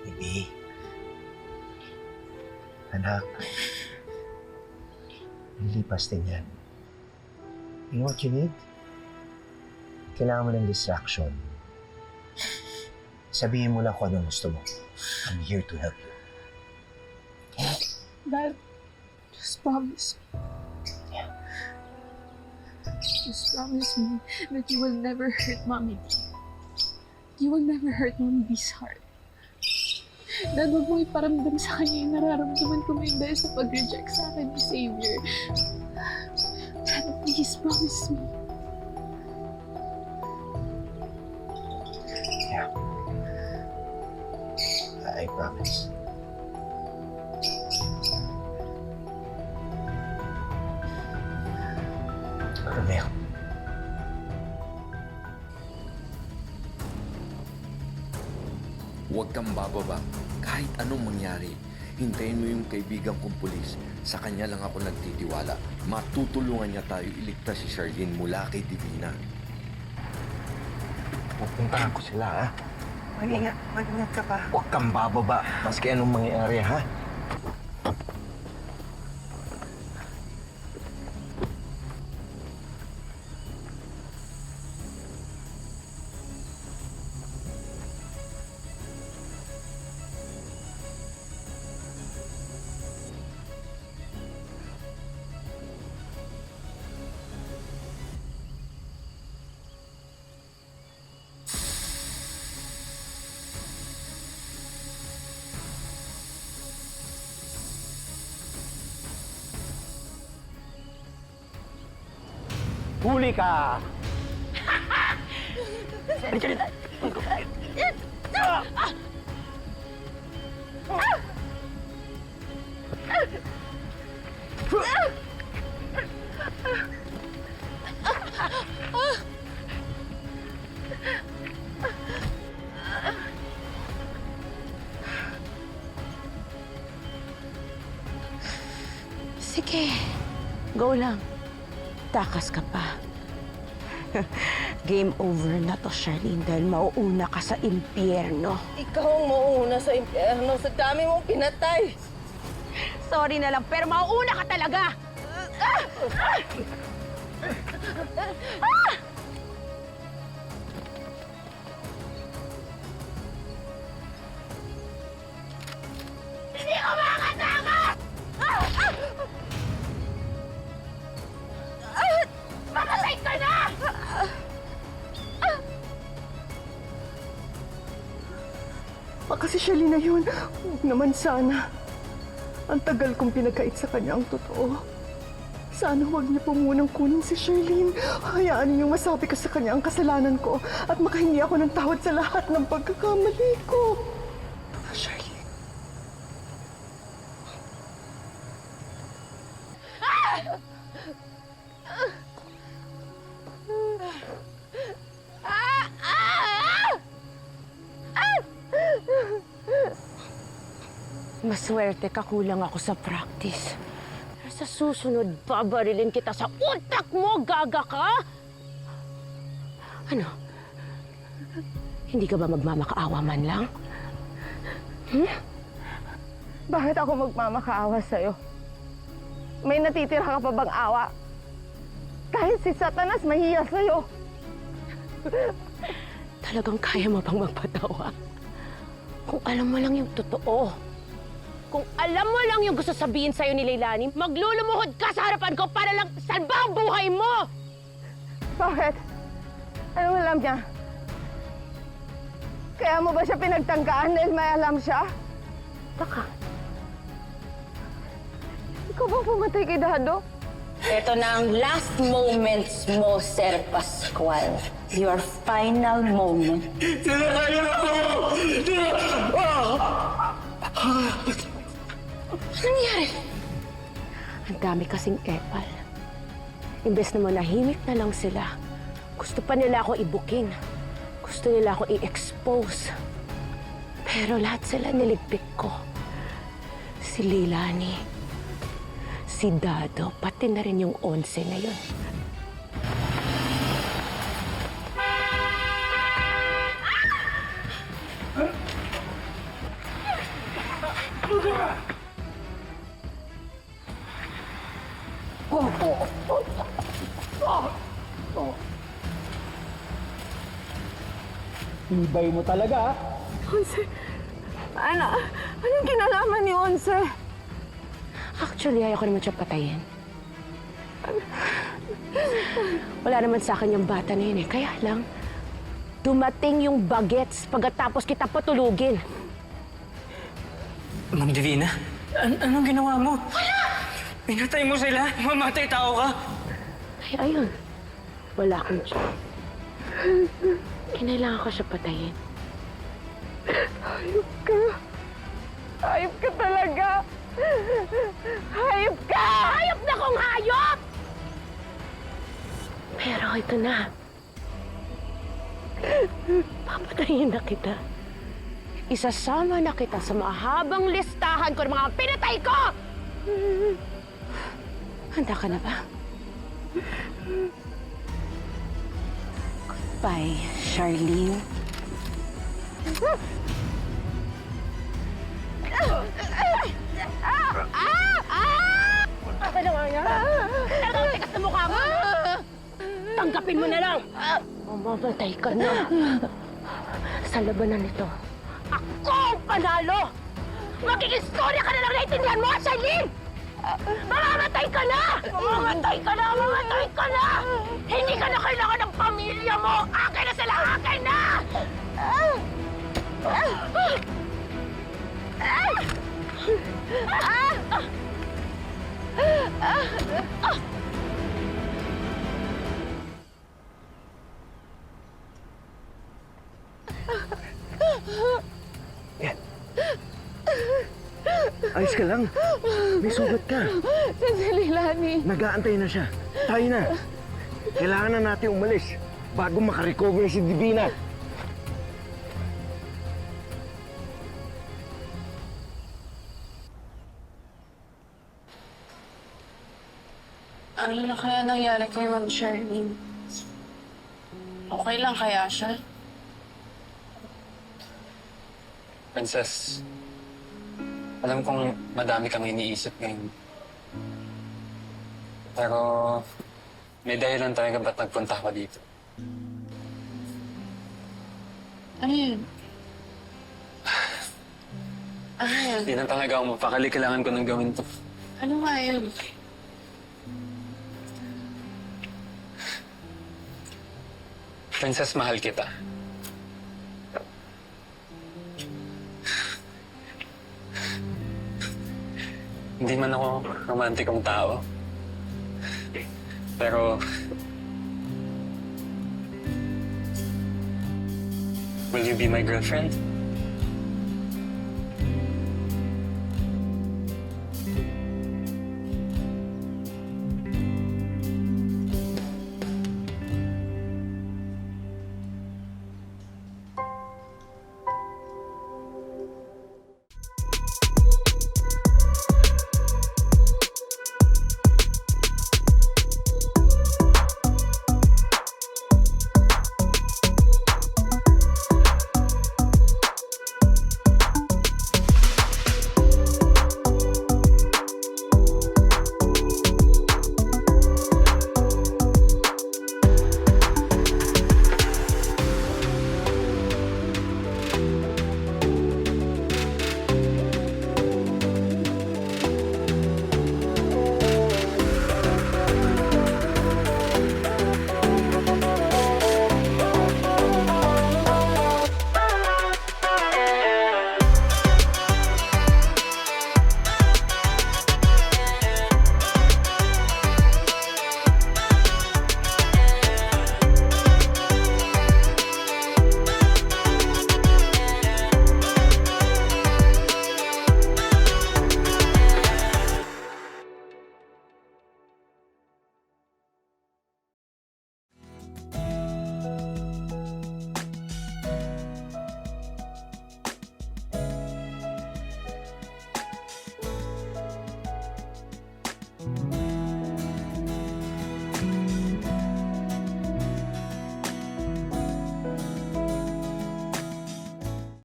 Baby. Anak, lilipas din yan. You know what you need? Kailangan mo ng distraction. Sabihin mo lang kung anong gusto mo. I'm here to help you. Dad, just promise me. Just promise me that you will never hurt Mommy D. You will never hurt Mommy D's heart. Dad, huwag mo iparamdam sa kanya yung nararamdaman ko ngayon dahil sa pag-reject sa akin ni Xavier. Dad, please promise me. Yeah. I promise. Romeo. Huwag kang bababa. Kahit anong mangyari, hintayin mo yung kaibigan kong pulis. Sa kanya lang ako nagtitiwala. Matutulungan niya tayo iligtas si Charlene mula kay Divina. Pupuntahan ko sila, ha? Mag-ingat ka pa. Huwag kang bababa. Maski anong mangyari, ha? Huli ka! Sige, go lang. Takas ka pa. Game over na to, Charlene, dahil mauuna ka sa impyerno. Ikaw ang mauuna sa impyerno sa dami mong pinatay. Sorry na lang, pero mauuna ka talaga! Hindi ko makatakas! Mamatay ka na! Baka si Charlene na yun. Huwag naman sana. Ang tagal kong pinagkait sa kanya ang totoo. Sana huwag niya po munang kunin si Charlene. Hayaan niyong masabi ko sa kanya ang kasalanan ko at makahingi ako ng tawad sa lahat ng pagkakamali ko. Charlene. Maswerte ka, kulang ako sa practice. Pero sa susunod, babarilin kita sa utak mo, gaga ka! Ano? Hindi ka ba magmamakaawa man lang? Bakit ako magmamakaawa sa'yo? May natitira ka pa bang awa? Kahit si Satanas mahiya sa'yo. Talagang kaya mo bang magpatawa? Kung alam mo lang yung totoo. Kung alam mo lang yung gusto sabihin sa'yo ni Leilani, maglulumuhod ka sa harapan ko para lang salba ang buhay mo! Bakit? Anong alam niya? Kaya mo ba siya pinagtangkaan dahil may alam siya? Baka. Ikaw bang pumatay kay Dado? Ito na ang last moments mo, Sir Pascual. Your final moment. Ano nangyari? Ang dami kasing epal. Imbes na manahimik na lang sila, gusto pa nila ako i-booking. Gusto nila ako i-expose. Pero lahat sila niligpit ko. Si Leilani, si Dado, pati na rin yung 11 na yun. Ibay mo talaga, ah. Onse, anong kinalaman ni Onse? Actually, ayaw ko naman siya patayin. Wala naman sa akin yung bata na yun eh. Kaya lang, dumating yung bagets pagkatapos kita patulugin. Ma'am Divina, anong ginawa mo? Wala! Pinatay mo sila. Mamatay tao ka. Ay, ayun. Wala akong choice. Kinailangan ko siya patayin. Hayop ka. Hayop ka talaga. Hayop ka! Hayop na kong hayop! Pero ito na. Papatayin na kita. Isasama na kita sa mahabang listahan ko ng mga pinatay ko! Handa ka na ba? Goodbye, Charlene. Ano naman yan? Ano ang tigas na mukha mo? Tanggapin mo na lang! Mamamatay ka na. Sa labanan nito, ako ang panalo! Magiging storya ka na lang, naiintindihan mo, Charlene! Mamamatay ka na! Mamamatay ka na! Mamamatay ka na! Hindi ka na kailangan ng pamilya mo! Akin na sila! Akin na! Ayos ka lang. May sugat ka. Sandali, Lani. Nag-aantay na siya. Tayo na. Kailangan na natin umalis bago makarecover si Divina. Ano na kaya nangyari kay Ma'am Charlene? Okay lang kaya siya? Princess, alam kong madami kang iniisip ngayon. Pero may dahilan talaga ba't nagpunta ka dito. Ano yun? Ano yun? Hindi na talaga ako mapakali. Kailangan ko nang gawin to. Ano nga yun? Princess, mahal kita. Hindi man ako romantikong tao. Pero will you be my girlfriend?